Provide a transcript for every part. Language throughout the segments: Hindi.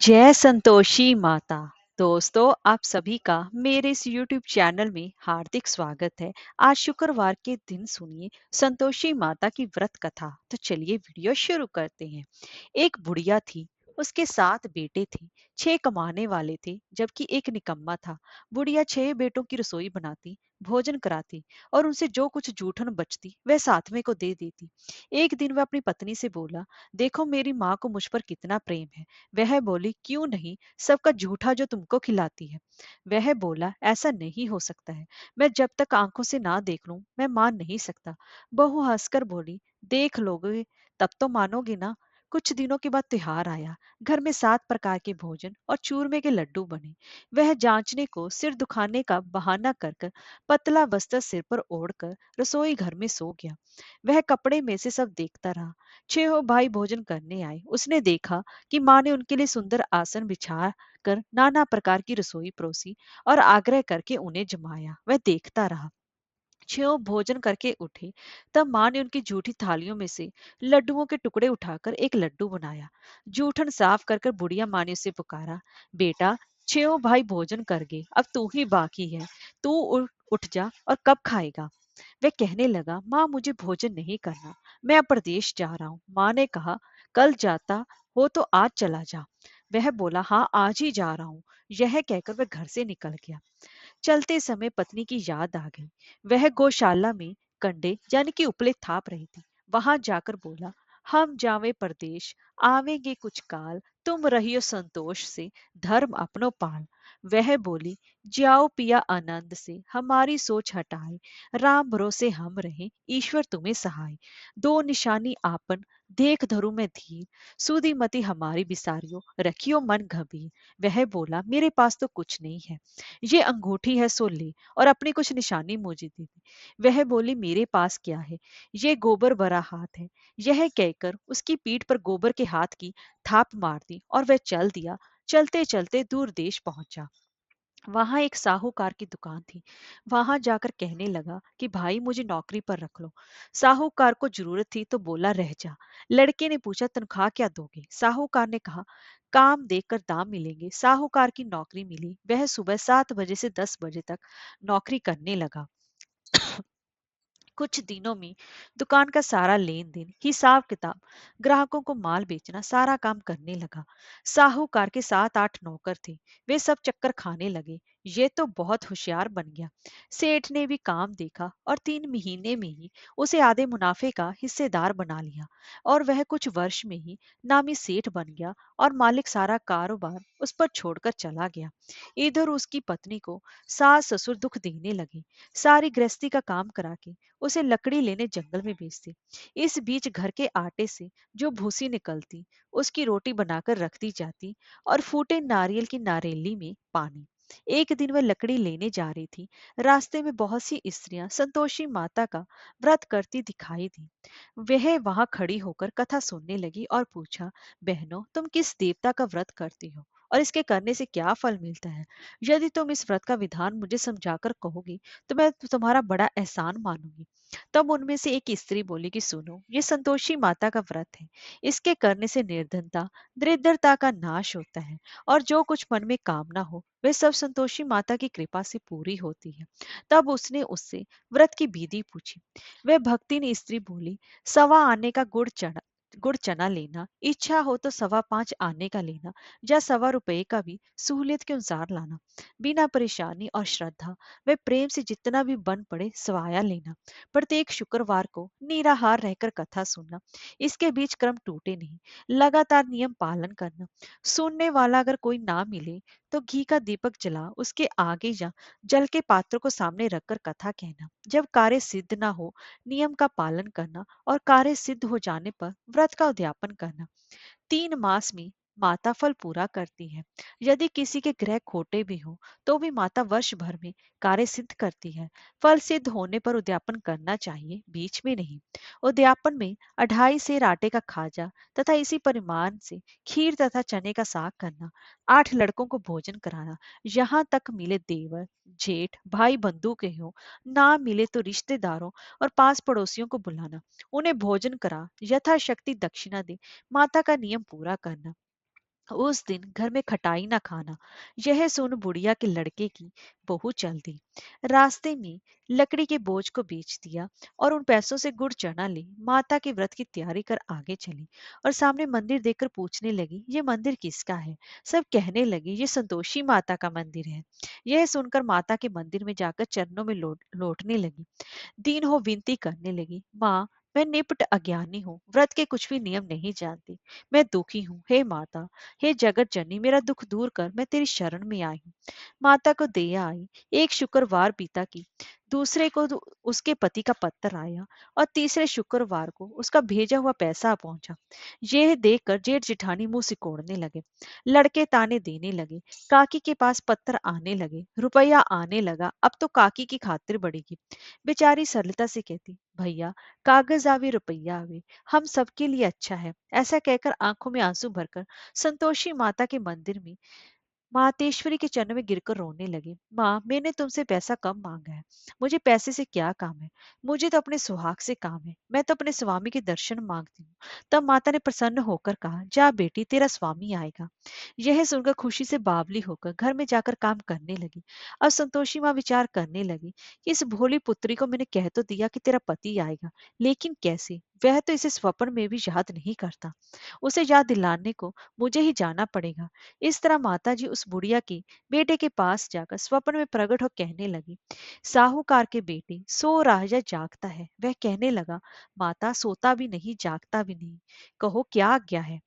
जय संतोषी माता। दोस्तों, आप सभी का मेरे इस YouTube चैनल में हार्दिक स्वागत है। आज शुक्रवार के दिन सुनिए संतोषी माता की व्रत कथा। तो चलिए वीडियो शुरू करते हैं। एक बुढ़िया थी, उसके 7 बेटे थे। 6 कमाने वाले थे जबकि एक निकम्मा था। बुढ़िया 6 बेटों की रसोई बनाती, भोजन कराती और उनसे जो कुछ जूठन बचती वह सातवें को दे देती। एक दिन वह अपनी पत्नी से बोला, देखो मेरी माँ को मुझ पर कितना प्रेम है। वह बोली, क्यों नहीं, सबका झूठा जो तुमको खिलाती है। वह बोला, ऐसा नहीं हो सकता है। मैं जब तक आंखों से ना देख लूं मैं मान नहीं सकता। बहू हंसकर बोली, देख लोगे तब तो मानोगे ना। कुछ दिनों के बाद त्योहार आया। घर में 7 प्रकार के भोजन और चूरमे के लड्डू बने। वह जांचने को सिर दुखाने का बहाना कर कर पतला वस्त्र सिर पर ओढ़कर रसोई घर में सो गया। वह कपड़े में से सब देखता रहा। 6 भाई भोजन करने आए। उसने देखा कि माँ ने उनके लिए सुंदर आसन बिछा कर नाना प्रकार की रसोई परोसी और आग्रह करके उन्हें जमाया। वह देखता रहा। 6 भोजन करके उठे, तब माँ ने उनकी जूठी थालियों में से लड्डुओं के टुकड़े उठाकर एक लड्डू बनाया। जूठन साफ कर कर बुढ़िया माँ ने उसे पुकारा, बेटा 6 भाई भोजन कर गए, अब तू ही बाकी है। तू उठ जा और कब खाएगा। वह कहने लगा, माँ मुझे भोजन नहीं करना, मैं अब प्रदेश जा रहा हूँ। माँ ने कहा, कल जाता हो तो आज चला जा। वह बोला, हाँ आज ही जा रहा हूँ। यह कहकर वह घर से निकल गया। चलते समय पत्नी की याद आ गई। वह गौशाला में कंडे यानी कि उपले थाप रही थी। वहां जाकर बोला, हम जावे परदेश, आवेंगे कुछ काल, तुम रहियो संतोष से, धर्म अपनो पाल। वह बोली, जाओ पिया आनंद से, हमारी सोच हटाए, राम भरोसे हम रहे, ईश्वर तुम्हें सहाय। दो निशानी आपन, देख धरू में धीर, सुधी मति हमारी बिसारियो, रखियो मन गंभीर। वह बोला, मेरे पास तो कुछ नहीं है, ये अंगूठी है सो ले, और अपनी कुछ निशानी मुझे दे दी। वह बोली, मेरे पास क्या है, ये गोबर भरा हाथ है। यह कहकर उसकी पीठ पर गोबर के हाथ की थाप मार दी और वह चल दिया। चलते चलते दूर देश पहुंचा। वहां एक साहूकार की दुकान थी। वहां जाकर कहने लगा कि भाई मुझे नौकरी पर रख लो। साहूकार को जरूरत थी तो बोला, रह जा। लड़के ने पूछा, तनख्वाह क्या दोगे। साहूकार ने कहा, काम देकर दाम मिलेंगे। साहूकार की नौकरी मिली। वह सुबह 7 बजे से 10 बजे तक नौकरी करने लगा। कुछ दिनों में दुकान का सारा लेन देन, हिसाब किताब, ग्राहकों को माल बेचना, सारा काम करने लगा। साहूकार के 7-8 नौकर थे। वे सब चक्कर खाने लगे, ये तो बहुत होशियार बन गया। सेठ ने भी काम देखा और 3 महीने में ही उसे आधे मुनाफे का हिस्सेदार बना लिया। और वह कुछ वर्ष में ही नामी सेठ बन गया और मालिक सारा कारोबार उस पर छोड़कर चला गया। इधर उसकी पत्नी को सास ससुर दुख देने लगे। सारी गृहस्थी का काम करा के उसे लकड़ी लेने जंगल में भेजती। इस बीच घर के आटे से जो भूसी निकलती, उसकी रोटी बनाकर रख दी जाती और फूटे नारियल की नारेली में पानी। एक दिन वह लकड़ी लेने जा रही थी। रास्ते में बहुत सी स्त्रियां संतोषी माता का व्रत करती दिखाई दी। वह वहां खड़ी होकर कथा सुनने लगी और पूछा, बहनों तुम किस देवता का व्रत करती हो और इसके करने से क्या फल मिलता है। यदि तुम इस व्रत का विधान मुझे समझाकर कहोगी तो मैं तुम्हारा बड़ा एहसान मानूंगी। तब उनमें से एक स्त्री बोली कि सुनो, ये संतोषी माता का व्रत है। इसके करने से निर्धनता, दरिद्रता का नाश होता है और जो कुछ मन में कामना हो वह सब संतोषी माता की कृपा से पूरी होती है। तब उसने उससे व्रत की विधि पूछी। वह भक्तिन स्त्री बोली, सवा आने का गुड़ चना लेना, इच्छा हो तो 5.25 आने का लेना, या 1.25 का भी सहूलियत के अनुसार लाना। बिना परेशानी और श्रद्धा वे प्रेम से जितना भी बन पड़े सवाया लेना। प्रत्येक शुक्रवार को निराहार रहकर कथा सुनना। इसके बीच क्रम टूटे नहीं, लगातार नियम पालन करना। सुनने वाला अगर कोई ना मिले तो घी का दीपक जला उसके आगे या जल के पात्र को सामने रखकर कथा कहना। जब कार्य सिद्ध ना हो, नियम का पालन करना और कार्य सिद्ध हो जाने पर व्रत का उद्यापन करना। 3 मास में माता फल पूरा करती है। यदि किसी के ग्रह खोटे भी हो तो भी माता वर्ष भर में कार्य सिद्ध करती है। फल सिद्ध होने पर उद्यापन करना चाहिए, बीच में नहीं। उद्यापन में 2.5 सेर आटे का खाजा तथा इसी परिमाण से खीर तथा चने का साग करना। 8 लड़कों को भोजन कराना। यहाँ तक मिले देवर, जेठ, भाई बंधु के हो, ना मिले तो रिश्तेदारों और पास पड़ोसियों को बुलाना। उन्हें भोजन करा, यथाशक्ति दक्षिणा दे, माता का नियम पूरा करना। उस दिन घर में खटाई ना खाना। यह सुन बुढ़िया के लड़के की बहू चल दी। रास्ते में लकड़ी के बोझ को बेच दिया और उन पैसों से गुड़ चना ली, माता के व्रत की तैयारी कर आगे चली। और सामने मंदिर देखकर पूछने लगी, ये मंदिर किसका है? सब कहने लगे, ये संतोषी माता का मंदिर है। यह सुनकर माता के मंदिर में जाकर चरणों में लौटने लगी। दीन हो विनती करने लगी, माँ, मैं निपट अज्ञानी हूँ, व्रत के कुछ भी नियम नहीं जानती। मैं दुखी हूँ, हे माता, हे जगत जननी, मेरा दुख दूर कर, मैं तेरी शरण में आई हूँ। माता को दया आई। एक शुक्रवार बीता की, दूसरे को उसके पति का पत्र आया और तीसरे शुक्रवार को उसका भेजा हुआ पैसा पहुंचा। यह देखकर जेठ जिठानी मुंह सिकोड़ने लगे। लड़के ताने देने लगे। काकी के पास पत्र आने लगे, रुपया आने लगा, अब तो काकी की खातिर बढ़ेगी। बेचारी सरलता से कहती, भैया, कागज आवे रुपया आवे, हम सबके लिए अच्छा है। ऐसा कहकर आंखों में आंसू भरकर संतोषी माता के मंदिर में मातेश्वरी के चरणों में गिरकर रोने लगी। माँ, मैंने तुमसे पैसा कम मांगा है। मुझे पैसे से क्या काम है? मुझे तो अपने सुहाग से काम है। मैं तो अपने स्वामी के दर्शन मांगती हूँ। तब माता ने प्रसन्न होकर कहा, जा बेटी, तेरा स्वामी आएगा। यह सुनकर खुशी से बावली होकर घर में जाकर काम करने लगी। अब संतोषी माँ विचार करने लगी कि इस भोली पुत्री को मैंने कह तो दिया कि तेरा पति आएगा, लेकिन कैसे? वह तो इसे स्वप्न में भी याद नहीं करता। उसे याद दिलाने को मुझे ही जाना पड़ेगा। इस तरह माताजी उस बुढ़िया की बेटे के पास जाकर स्वप्न में प्रकट हो कहने लगी, साहूकार के बेटे, सो रहा या जागता है? वह कहने लगा, माता, सोता भी नहीं जागता भी नहीं, कहो क्या आज्ञा है?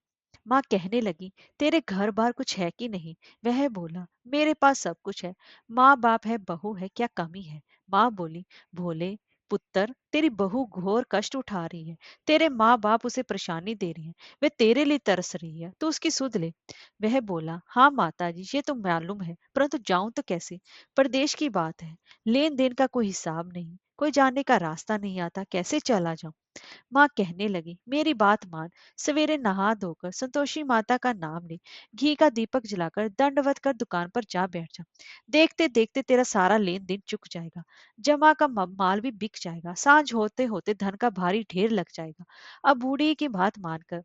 माँ कहने लगी, तेरे घर बार कुछ है कि नहीं? वह बोला, मेरे पास सब कुछ है। माँ बाप है, बहू है, क्या कमी है? माँ बोली, भोले पुत्र, तेरी बहू घोर कष्ट उठा रही है। तेरे माँ बाप उसे परेशानी दे रही है। वे तेरे लिए तरस रही है, तू उसकी सुध ले। वह बोला, हाँ माता जी, ये तो मालूम है, परंतु जाऊं तो कैसे? परदेश की बात है, लेन देन का कोई हिसाब नहीं, कोई जाने का रास्ता नहीं आता, कैसे चला जाऊं? माँ कहने लगी, मेरी बात मान, सवेरे नहा धोकर संतोषी माता का नाम ले, घी का दीपक जलाकर दंडवत कर दुकान पर जा बैठ जा। देखते देखते तेरा सारा लेन देन चुक जाएगा। जमा का माल भी बिक जाएगा। सांझ होते होते धन का भारी ढेर लग जाएगा। अब बूढ़ी की बात मानकर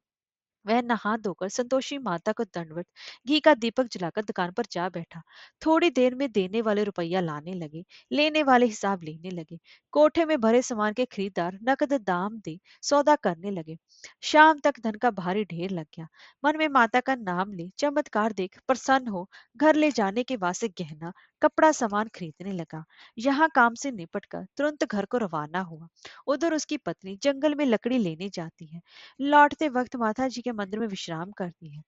वह नहा धोकर संतोषी माता को दंडवत, घी का दीपक जलाकर दुकान पर जा बैठा। थोड़ी देर में देने वाले रुपया लाने लगे, लेने वाले हिसाब लेने लगे। कोठे में भरे सामान के खरीदार नकद दाम दे सौदा करने लगे। शाम तक धन का भारी ढेर लग गया। मन में माता का नाम ले चमत्कार देख प्रसन्न हो घर ले जाने के वास्ते गहना कपड़ा सामान खरीदने लगा। यहाँ काम से निपट कर तुरंत घर को रवाना हुआ। उधर उसकी पत्नी जंगल में लकड़ी लेने जाती है। लौटते वक्त माता जी के मंदिर में विश्राम करती है।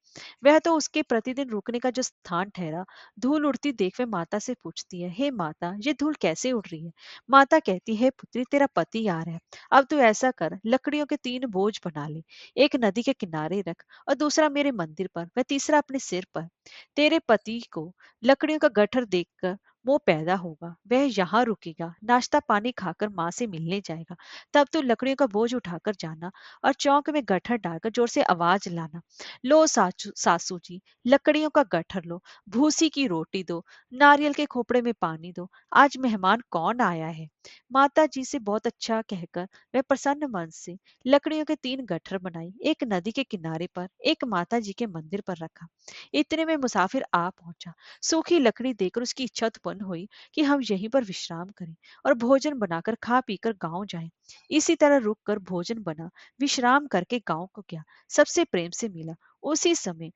वह तो उसके प्रतिदिन रुकने का जो स्थान ठहरा। धूल उड़ती देख वह माता से पूछती है, हे माता, ये धूल कैसे उड़ रही है? माता कहती है, पुत्री, तेरा पति आ रहा है। अब तू ऐसा कर, लकड़ियों के 3 बोझ बना ले। एक नदी के किनारे रख और दूसरा मेरे मंदिर पर, वह तीसरा अपने सिर पर। तेरे पति को लकड़ियों का गट्ठर देखकर मोह पैदा होगा। वह यहाँ रुकेगा, नाश्ता पानी खाकर माँ से मिलने जाएगा। तब तू लकड़ियों का बोझ उठाकर जाना और चौक में गट्ठर डालकर जोर से आवाज लाना, लो सासू सासू जी, लकड़ियों का गट्ठर लो, भूसी की रोटी दो, नारियल के खोपड़े में पानी दो, आज मेहमान कौन आया है? माता जी से बहुत अच्छा कहकर वह प्रसन्न मन से लकड़ियों के 3 गट्ठर बनाई, एक नदी के किनारे पर, एक माता जी के मंदिर पर रखा। इतने में मुसाफिर आ पहुंचा। सूखी लकड़ी देकर उसकी इच्छा उत्पन्न हुई कि हम यहीं पर विश्राम करें और भोजन बनाकर खा पीकर गांव जाएं। इसी तरह रुक कर भोजन बना, विश्राम करके गांव को गया, सबसे प्रेम से मिला। उसी समय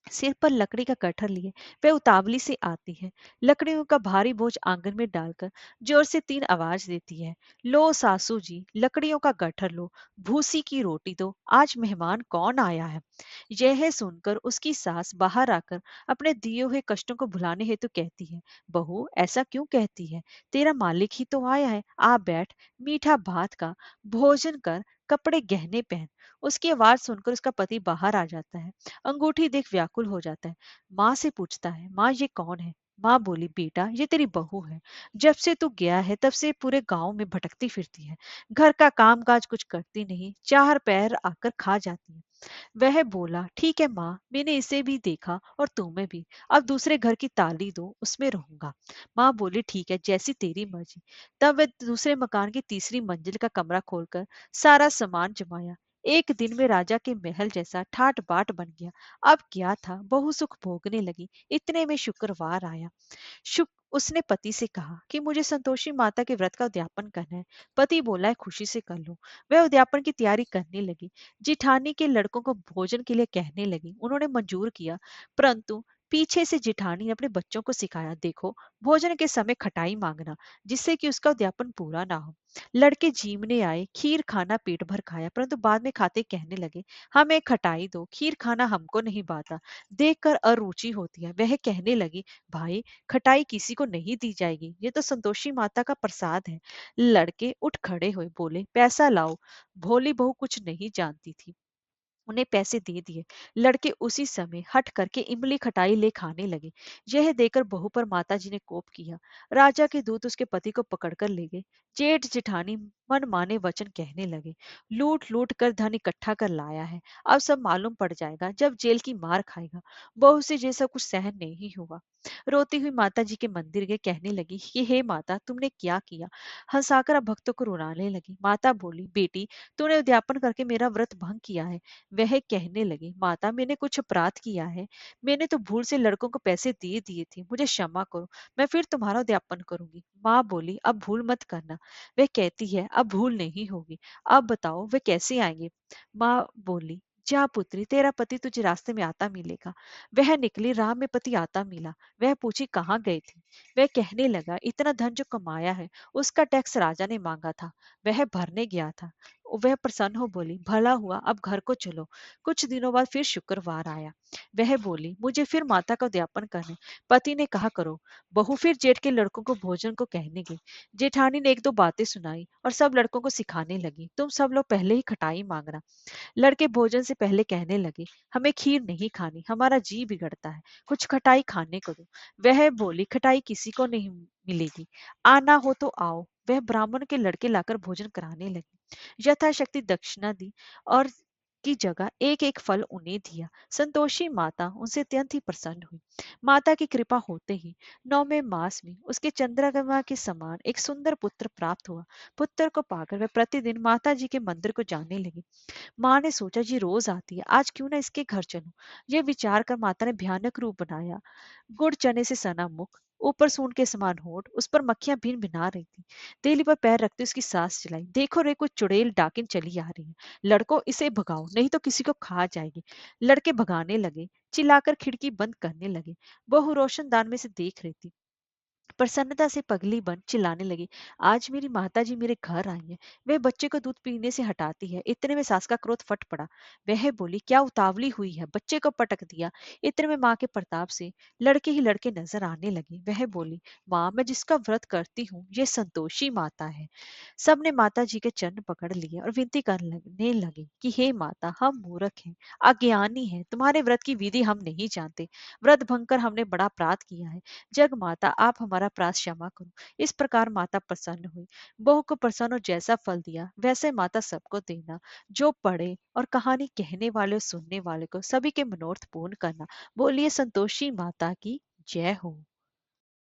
सिर पर लकड़ी का कटहर लिए वह उतावली से आती है। लकड़ियों का भारी बोझ आंगन में डालकर जोर से 3 आवाज देती है, लो सासू जी, लकड़ियों का गट्ठर लो, भूसी की रोटी दो, आज मेहमान कौन आया है? यह सुनकर उसकी सास बाहर आकर अपने दिए हुए कष्टों को भुलाने हेतु कहती है, बहू, ऐसा क्यों कहती है? तेरा मालिक ही तो आया है, आ बैठ, मीठा भात का भोजन कर, कपड़े गहने पहन। उसकी आवाज सुनकर उसका पति बाहर आ जाता है। अंगूठी देख व्याकुल हो जाता है। माँ से पूछता है, माँ, ये कौन है? माँ बोली, बेटा, ये तेरी बहू है। जब से तू गया है तब से पूरे गांव में भटकती फिरती है। घर का काम काज कुछ करती नहीं, चार पैर आकर खा जाती है। वह बोला, ठीक है माँ, मैंने इसे भी देखा और तुम्हें भी। अब दूसरे घर की ताली दो, उसमें रहूंगा। माँ बोली, ठीक है, जैसी तेरी मर्जी। तब वह दूसरे मकान की तीसरी मंजिल का कमरा खोलकर सारा सामान जमाया। एक दिन में राजा के महल जैसा ठाट बाट बन गया। अब क्या था, बहू सुख भोगने लगी। इतने में शुक्रवार आया। शुक उसने पति से कहा कि मुझे संतोषी माता के व्रत का उद्यापन करना है। पति बोला है, खुशी से कर लो। वह उद्यापन की तैयारी करने लगी। जिठानी के लड़कों को भोजन के लिए कहने लगी। उन्होंने मंजूर किया, परंतु पीछे से जिठानी ने अपने बच्चों को सिखाया, देखो, भोजन के समय खटाई मांगना, जिससे कि उसका उद्यापन पूरा ना हो। लड़के जीमने आए, खीर खाना पेट भर खाया, परंतु बाद में खाते कहने लगे, हमें खटाई दो, खीर खाना हमको नहीं भाता। देखकर अरुचि होती है। वह कहने लगी, भाई, खटाई किसी को नहीं दी जाएगी, ये तो संतोषी माता का प्रसाद है। लड़के उठ खड़े हुए, बोले, पैसा लाओ। भोली बहू कुछ नहीं जानती थी, उन्हें पैसे दे दिए। लड़के उसी समय हट करके इमली खटाई ले खाने लगे। यह देखकर बहू पर माताजी ने कोप किया। राजा के दूत उसके पति को पकड़कर ले गए। जेठ जिठानी मन माने वचन कहने लगे, लूट लूट कर धन इकट्ठा कर लाया है, अब सब मालूम पड़ जाएगा जब जेल की मार खाएगा। बहू से जैसा कुछ सहन नहीं हुआ। रोती हुई माता जी के मंदिर गए, कहने लगी कि हे माता, तुमने क्या किया। हंसाकर अब भक्तों को रुलाने लगी। माता बोली, बेटी, तूने उद्यापन करके मेरा व्रत भंग किया है। वह कहने लगी, माता, मैंने कुछ अपराध किया है। मैंने तो भूल से लड़कों को पैसे दे दिए थे, मुझे क्षमा करो। मैं फिर तुम्हारा उद्यापन करूंगी। माँ बोली, अब भूल मत करना। वह कहती है, अब भूल नहीं होगी। अब बताओ वे कैसे आएंगे। माँ बोली, जा पुत्री, तेरा पति तुझे रास्ते में आता मिलेगा। वह निकली, राह में पति आता मिला। वह पूछी, कहाँ गए थे। वह कहने लगा, इतना धन जो कमाया है उसका टैक्स राजा ने मांगा था, वह भरने गया था। वह प्रसन्न हो बोली, भला हुआ, अब घर को चलो। कुछ दिनों बाद फिर शुक्रवार आया। वह बोली, मुझे फिर माता का उद्यापन करने। पति ने कहा, करो। बहू फिर जेठ के लड़कों को भोजन को कहने गई। जेठानी ने एक दो बातें सुनाई और सब लड़कों को सिखाने लगी, तुम सब लोग पहले ही खटाई मांगना। लड़के भोजन से पहले कहने लगे, हमें खीर नहीं खानी, हमारा जी बिगड़ता है, कुछ खटाई खाने को दो। वह बोली, खटाई किसी को नहीं मिलेगी, आना हो तो आओ। वह ब्राह्मण के लड़के लाकर भोजन कराने लगी। यथाशक्ति दक्षिणा दी और की जगह एक एक फल उन्हें दिया। संतोषी माता उनसे अत्यंत ही प्रसन्न हुई। माता की कृपा होते ही 9वें मास में उसके चंद्रमा के समान एक सुंदर पुत्र प्राप्त हुआ। पुत्र को पाकर वह प्रतिदिन माता जी के मंदिर को जाने लगी। माँ ने सोचा, ये रोज आती है, आज क्यों ना इसके घर चलूं। यह विचार कर माता ने भयानक रूप बनाया। गुड़ चने से सना मुख, ऊपर सूंड के समान होठ, उस पर मक्खियां भिन भिना रही थी। तेली पर पैर रखते उसकी सांस चलाई। देखो रे, कुछ चुड़ैल डाकिन चली आ रही है। लड़को, इसे भगाओ, नहीं तो किसी को खा जाएगी। लड़के भगाने लगे, चिल्लाकर खिड़की बंद करने लगे। बहू रोशनदान में से देख रही थी। प्रसन्नता से पगली बन चिल्लाने लगी, आज मेरी माताजी मेरे घर आई है। वह बच्चे को दूध पीने से हटाती है। इतने में सास का क्रोध फट पड़ा। वह बोली, क्या उतावली हुई है, बच्चे को पटक दिया। इतने में माँ के प्रताप से लड़के ही लड़के नजर आने लगे। वह बोली, माँ, मैं जिसका व्रत करती हूँ ये संतोषी माता है। सबने माता जी के चरण पकड़ लिए और विनती करने लगे कि हे माता, हम मूर्ख हैं, अज्ञानी हैं, तुम्हारे व्रत की विधि हम नहीं जानते। व्रत भंग कर हमने बड़ा अपराध किया है। जग माता, आप हमारा अपराध क्षमा करो। इस प्रकार माता प्रसन्न हुई। बहू को प्रसन्न और जैसा फल दिया वैसे माता सबको देना। जो पढ़े और कहानी कहने वाले और सुनने वाले को सभी के मनोरथ पूर्ण करना। बोलिए संतोषी माता की जय हो।